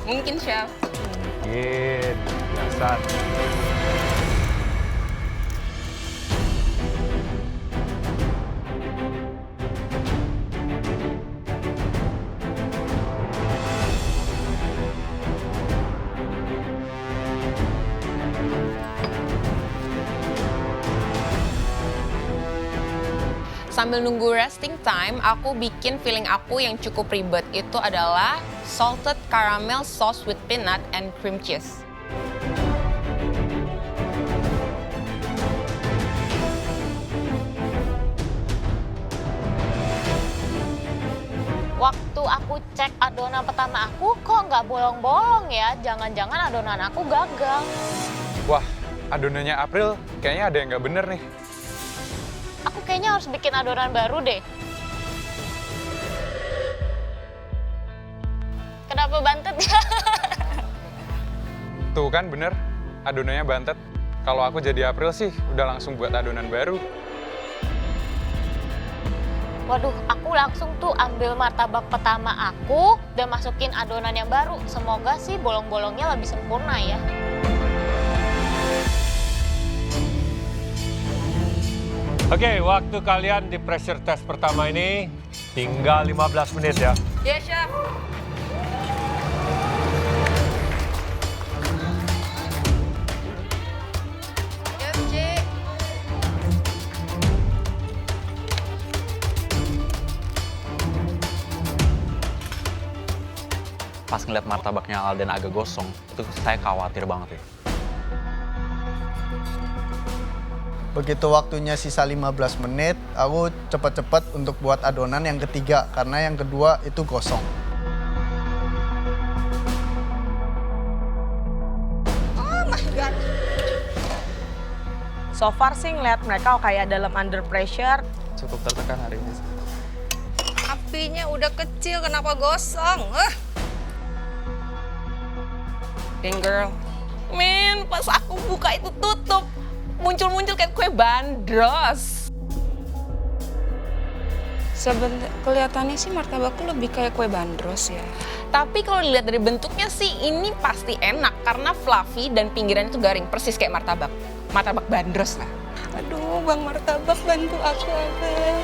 Mungkin, Chef. Dasar. Sambil nunggu resting time, aku bikin filling aku yang cukup ribet. Itu adalah salted caramel sauce with peanut and cream cheese. Waktu aku cek adonan pertama aku, kok nggak bolong-bolong ya? Jangan-jangan adonan aku gagal. Wah, adonannya April kayaknya ada yang nggak bener nih. Aku kayaknya harus bikin adonan baru deh. Kenapa bantet ya? Tuh kan bener, adonannya bantet. Kalau aku jadi April sih udah langsung buat adonan baru. Waduh, aku langsung tuh ambil martabak pertama aku dan masukin adonan yang baru. Semoga sih bolong-bolongnya lebih sempurna ya. Oke, waktu kalian di pressure test pertama ini tinggal 15 menit ya. Ya, Chef. Chef J. Pas ngeliat martabaknya Alden agak gosong, itu saya khawatir banget ya. Begitu waktunya sisa 15 menit, aku cepet-cepet untuk buat adonan yang ketiga, karena yang kedua itu gosong. Oh my God. So far sih ngeliat mereka kayak dalam under pressure. Cukup tertekan hari ini. Apinya udah kecil, kenapa gosong? Dang girl. Men, pas aku buka itu tutup. Muncul-muncul kayak kue bandros. Sebentar, kelihatannya sih martabakku lebih kayak kue bandros ya. Tapi kalau dilihat dari bentuknya sih ini pasti enak karena fluffy dan pinggirannya tuh garing, persis kayak martabak. Martabak bandros lah. Aduh, Bang Martabak bantu aku, Abang.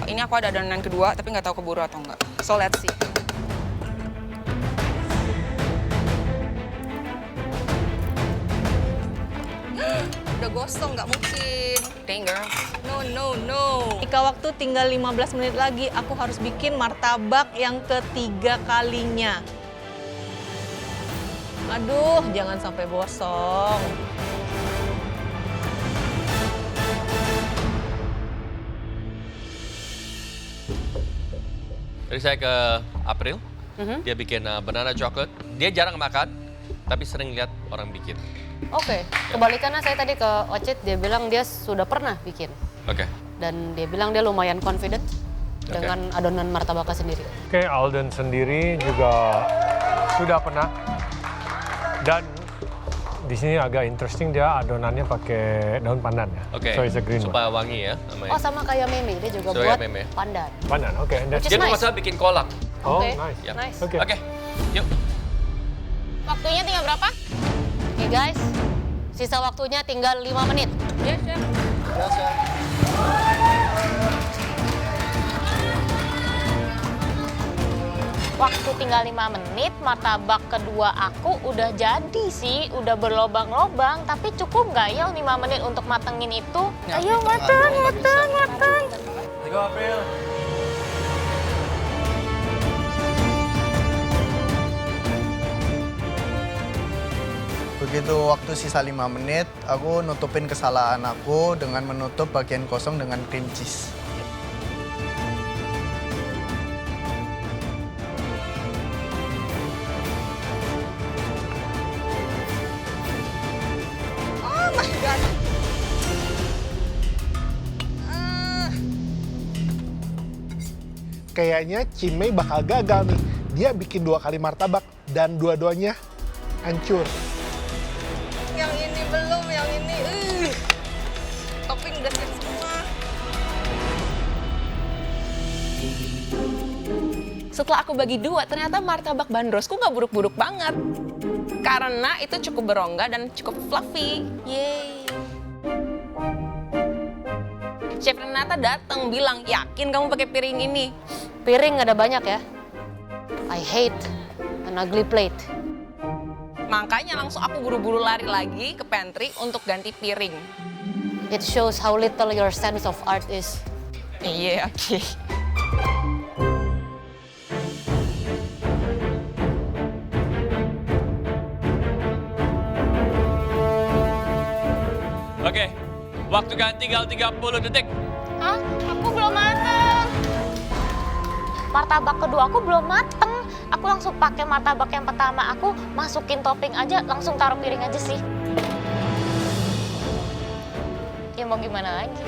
Ini aku ada adonan kedua, tapi nggak tahu keburu atau enggak. So let's see. Udah gosong, nggak mungkin. Dang girl. No. Jika waktu tinggal 15 menit lagi, aku harus bikin martabak yang ketiga kalinya. Aduh, jangan sampai bosong. Jadi saya ke April, dia bikin banana chocolate. Dia jarang makan, tapi sering lihat orang bikin. Oke, kebalikannya saya tadi ke Ocit, dia bilang dia sudah pernah bikin. Oke. Dan dia bilang dia lumayan confident dengan adonan martabaknya sendiri. Oke, Alden sendiri juga sudah pernah. Dan di sini agak interesting, dia adonannya pakai daun pandan ya. Oke. So it's a green one. Supaya wangi ya. Oh, sama kayak Meme, dia juga So, buat kayak Meme. pandan. Pandan, oke. Which is Dia nice. masalah bikin kolak. Oh, Oke, nice. Ya. nice. Oke. Oke, yuk. Waktunya tinggal berapa? Oke guys, sisa waktunya tinggal 5 menit. Ya, Chef. Waktu tinggal 5 menit, martabak kedua aku udah jadi sih, udah berlobang-lobang. Tapi cukup nggak ya 5 menit untuk matengin itu? Ayo mateng. Let's go, April. Begitu waktu sisa 5 menit, aku nutupin kesalahan aku dengan menutup bagian kosong dengan cream cheese. Oh my God. Kayaknya Cimei bakal gagal nih. Dia bikin 2 kali martabak dan dua-duanya hancur. Yang ini belum, yang ini. Topping udah siap semua. setelah aku bagi dua, ternyata martabak bandrosku nggak buruk-buruk banget. Karena itu cukup berongga dan cukup fluffy. Yeay. Chef Renata datang bilang, yakin kamu pakai piring ini? Piring ada banyak ya. I hate an ugly plate. Makanya langsung aku buru-buru lari lagi ke pantry untuk ganti piring. It shows how little your sense of art is. Iya, oke. Oke, waktu kan tinggal 30 detik. Hah? Aku belum mateng. Martabak kedua aku belum mateng. Aku langsung pakai martabak yang pertama. Aku masukin topping aja, langsung taruh piring aja sih. Ya mau gimana lagi?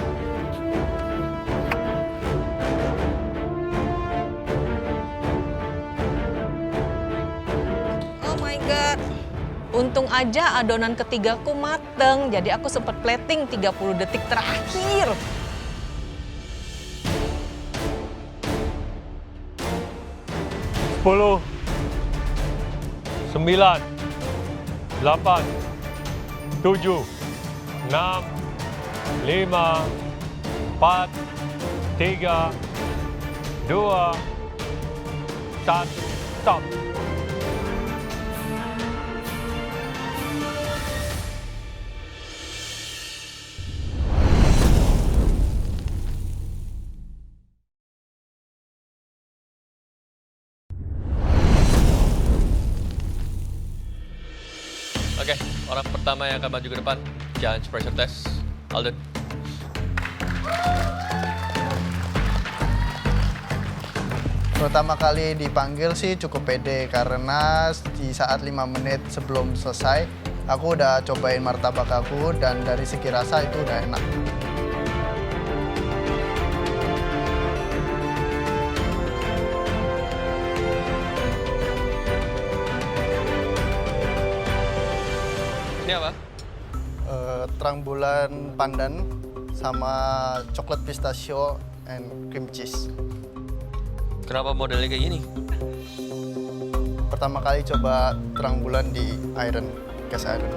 Oh my god. Untung aja adonan ketigaku mateng, jadi aku sempat plating 30 detik terakhir. Sepuluh, 9, 8, 7, 6, 5, 4, 3, 2, 1, stop. Oke, orang pertama yang akan maju ke depan, challenge pressure test. Alden. Pertama kali dipanggil sih cukup pede karena di saat 5 menit sebelum selesai aku udah cobain martabak aku dan dari segi rasa itu udah enak. Ini apa? Terang bulan pandan sama coklat pistachio and cream cheese. Kenapa modelnya kayak gini? Pertama kali coba terang bulan di iron, gas iron.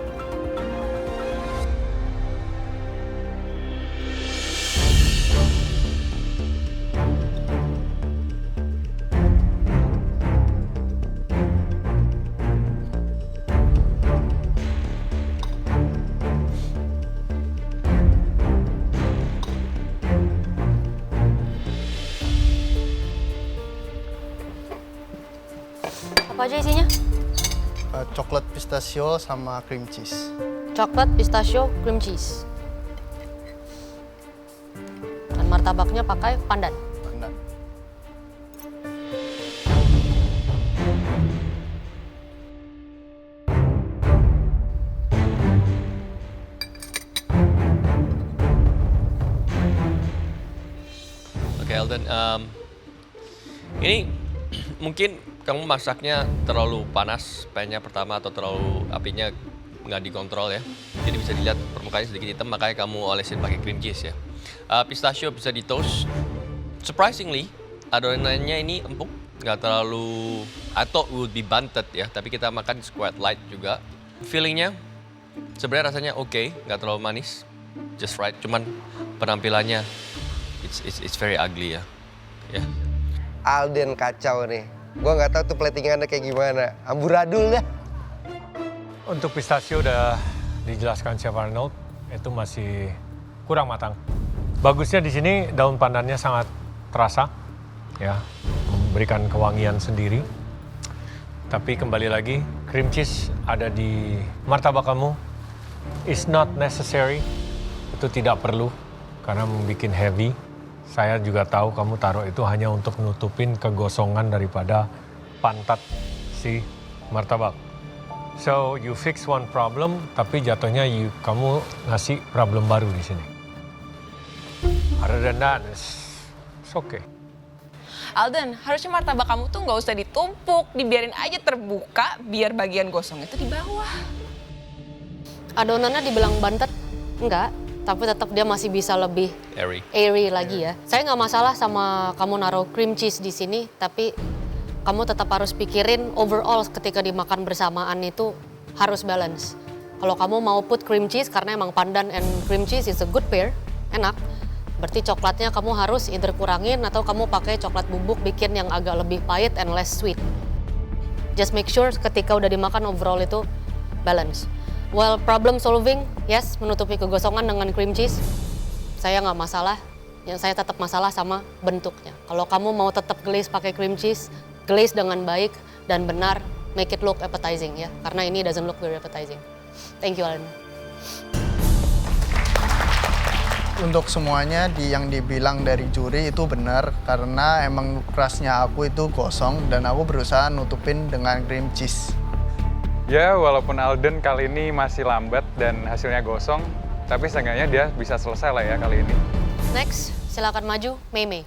Apa aja isinya? Coklat pistachio sama cream cheese. Coklat, pistachio, cream cheese. Dan martabaknya pakai pandan. Pandan. Oke, Alden. Ini mungkin kamu masaknya terlalu panas pennya pertama atau terlalu apinya nggak dikontrol ya. Jadi bisa dilihat permukaannya sedikit hitam, makanya kamu olesin pakai cream cheese ya. Pistachio bisa di toast. Surprisingly, adonannya ini empuk, nggak terlalu, I thought would be bunted ya, tapi kita makan quite light juga. Feelingnya sebenarnya rasanya oke, nggak terlalu manis, just right. Cuman penampilannya it's very ugly ya. Ya. Alden kacau nih. Gua nggak tahu tuh platingannya kayak gimana. Amburadul dah. Untuk pistachio udah dijelaskan Chef Arnold, itu masih kurang matang. Bagusnya di sini daun pandannya sangat terasa, ya, memberikan kewangian sendiri. Tapi kembali lagi, cream cheese ada di martabak kamu. It's not necessary, itu tidak perlu karena membuat heavy. Saya juga tahu kamu taruh itu hanya untuk nutupin kegosongan daripada pantat si martabak. So you fix one problem, tapi jatuhnya kamu ngasih problem baru di sini. Other than that, it's okay. Alden, harusnya martabak kamu tuh nggak usah ditumpuk, dibiarin aja terbuka biar bagian gosong itu di bawah. Adonannya dibilang bantet, enggak. Tapi tetap dia masih bisa lebih airy lagi ya. Saya nggak masalah sama kamu naruh cream cheese di sini, tapi kamu tetap harus pikirin overall ketika dimakan bersamaan itu harus balance. Kalau kamu mau put cream cheese, karena emang pandan and cream cheese is a good pair, enak. Berarti coklatnya kamu harus either kurangin atau kamu pakai coklat bubuk bikin yang agak lebih pahit and less sweet. Just make sure ketika udah dimakan overall itu balance. Well, problem solving, yes, menutupi kegosongan dengan cream cheese, saya nggak masalah. Yang saya tetap masalah sama bentuknya. Kalau kamu mau tetap glaze pakai cream cheese, glaze dengan baik dan benar, make it look appetizing ya. Karena ini doesn't look very appetizing. Thank you, Alan. Untuk semuanya yang dibilang dari juri itu benar, karena emang crustnya aku itu gosong dan aku berusaha nutupin dengan cream cheese. Ya, walaupun Alden kali ini masih lambat dan hasilnya gosong, tapi seenggaknya dia bisa selesai lah ya kali ini. Next, silakan maju, Mei Mei.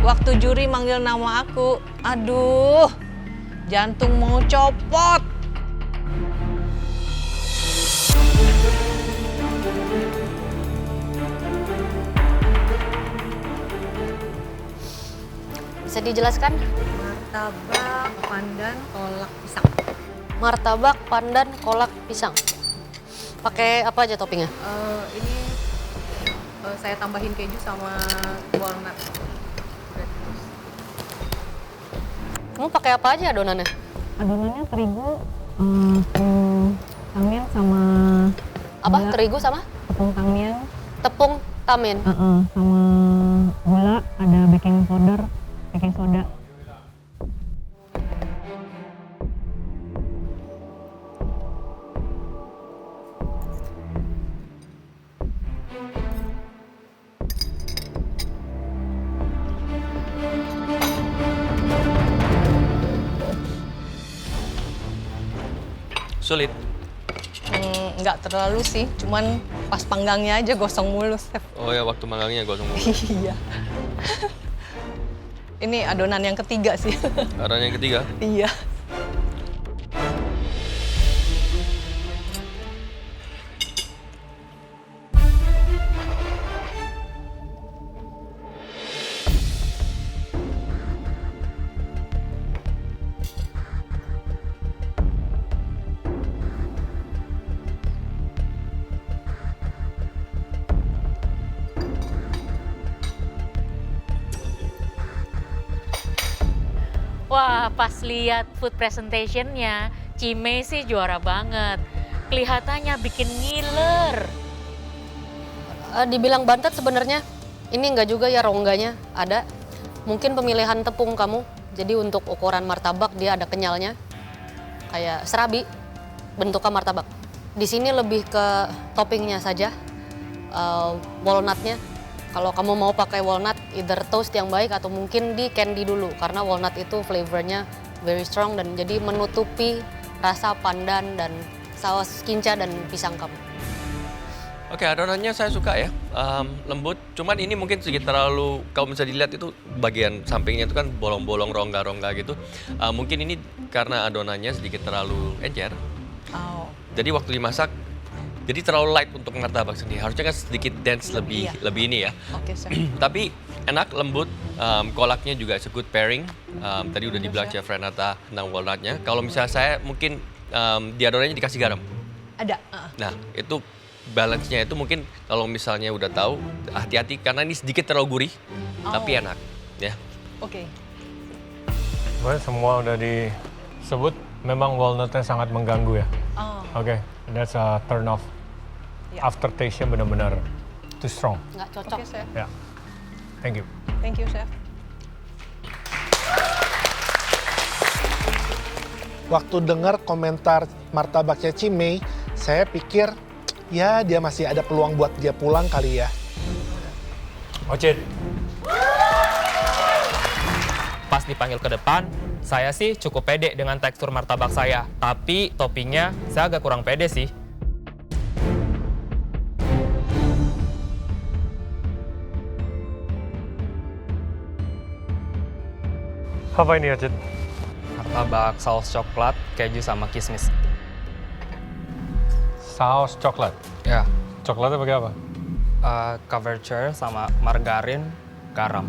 Waktu juri manggil nama aku, aduh, jantung mau copot. Bisa dijelaskan? Martabak, pandan, kolak pisang. Martabak, pandan, kolak pisang. Pakai apa aja toppingnya? Ini saya tambahin keju sama walnut. Kamu pakai apa aja adonannya? Adonannya terigu, tamian sama Apa? gula. Terigu sama? Tepung tamian. Tepung tamin. Sama gula, ada baking powder, baking soda. Sulit. Nggak terlalu sih, cuman pas panggangnya aja gosong mulu, Chef. Oh ya, waktu manggangnya gosong mulu. Iya. Ini adonan yang ketiga sih. Adonan yang ketiga? Iya. Wah, pas lihat food presentation-nya, Cimei sih juara banget. Kelihatannya bikin ngiler. Dibilang bantet sebenarnya, ini enggak juga ya rongganya ada. Mungkin pemilihan tepung kamu, jadi untuk ukuran martabak dia ada kenyalnya. Kayak serabi, bentuknya martabak. Di sini lebih ke toppingnya saja, walnutnya. Kalau kamu mau pakai walnut, either toast yang baik atau mungkin di candy dulu. Karena walnut itu flavornya very strong dan jadi menutupi rasa pandan dan saus kinca dan pisang kamu. Oke, adonannya saya suka ya, lembut. Cuman ini mungkin sedikit terlalu, kalau bisa dilihat itu bagian sampingnya itu kan bolong-bolong, rongga-rongga gitu. Mungkin ini karena adonannya sedikit terlalu encer. Oh. Jadi waktu dimasak, jadi terlalu light untuk martabak sendiri. Harusnya kan sedikit dense lebih ini ya. Oke, Chef. Tapi enak, lembut. Kolaknya juga is a good pairing. Tadi udah dibilang Chef Renata tentang walnutnya. Kalau misalnya saya mungkin di adonannya dikasih garam. Ada. Nah, itu balance-nya itu mungkin kalau misalnya udah tahu, hati-hati karena ini sedikit terlalu gurih, tapi enak. Ya. Oke. Semua udah disebut, memang walnutnya sangat mengganggu ya. Oke, that's a turn off. Aftertaste-nya benar-benar too strong. Nggak cocok. Oke, Chef. Ya, thank you. Thank you, Chef. Waktu dengar komentar martabaknya Cimei, saya pikir ya dia masih ada peluang buat dia pulang kali ya. Ocit. Pas dipanggil ke depan, saya sih cukup pede dengan tekstur martabak saya. Tapi toppingnya saya agak kurang pede sih. Apa ini Ocit? Martabak saus coklat, keju sama kismis. Saus coklat? Ya. Coklatnya pakai apa? Couverture sama margarin, garam.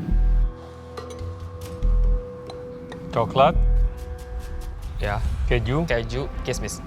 Coklat, Ya, keju, kismis.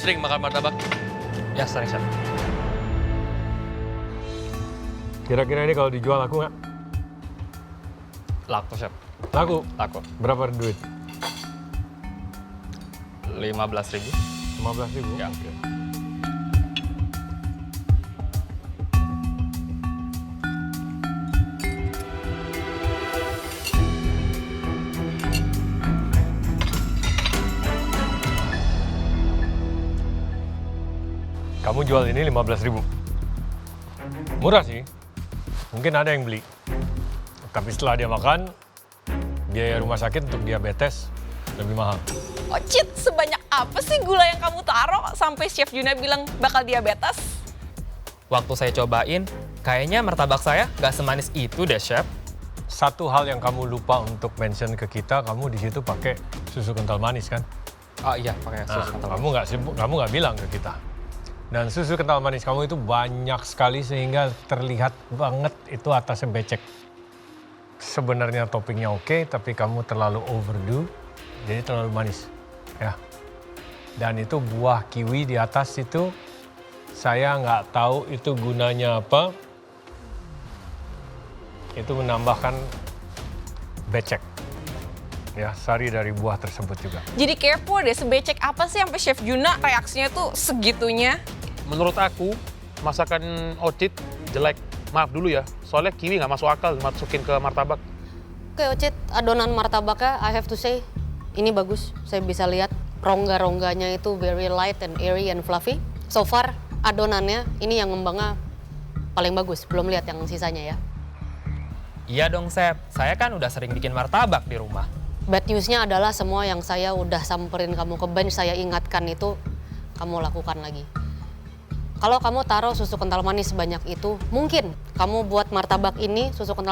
Sering makan martabak? Ya, sering, Chef. kira-kira ini kalau dijual laku nggak? Laku, Chef. Laku? Laku. Berapa duit? 15.000. 15.000? Ya. Oke. Kamu jual ini 15.000. Murah sih. Mungkin ada yang beli. Tapi setelah dia makan, biaya rumah sakit untuk diabetes lebih mahal. Ocit, sebanyak apa sih gula yang kamu taruh sampai Chef Juna bilang bakal diabetes? Waktu saya cobain, kayaknya martabak saya nggak semanis itu deh, Chef. Satu hal yang kamu lupa untuk mention ke kita, kamu di situ pakai susu kental manis kan? Oh iya, pakai susu kental manis. Kamu nggak bilang ke kita. Dan susu kental manis kamu itu banyak sekali sehingga terlihat banget itu atasnya becek. Sebenarnya toppingnya oke, tapi kamu terlalu overdo, jadi terlalu manis. Ya. Dan itu buah kiwi di atas itu, saya nggak tahu itu gunanya apa. Itu menambahkan becek. Ya, sari dari buah tersebut juga. Jadi kepo deh, sebecek apa sih sampai Chef Juna reaksinya tuh segitunya? Menurut aku, masakan Ocit jelek. Maaf dulu ya, soalnya kiwi nggak masuk akal dimasukin ke martabak. Oke, Ocit, adonan martabaknya I have to say ini bagus. Saya bisa lihat rongga-rongganya itu very light and airy and fluffy. So far adonannya ini yang ngembangnya paling bagus. Belum lihat yang sisanya ya. Iya dong, Chef. Saya kan udah sering bikin martabak di rumah. Bad news-nya adalah semua yang saya udah samperin kamu ke bench, saya ingatkan itu kamu lakukan lagi. Kalau kamu taruh susu kental manis sebanyak itu, mungkin kamu buat martabak ini susu kental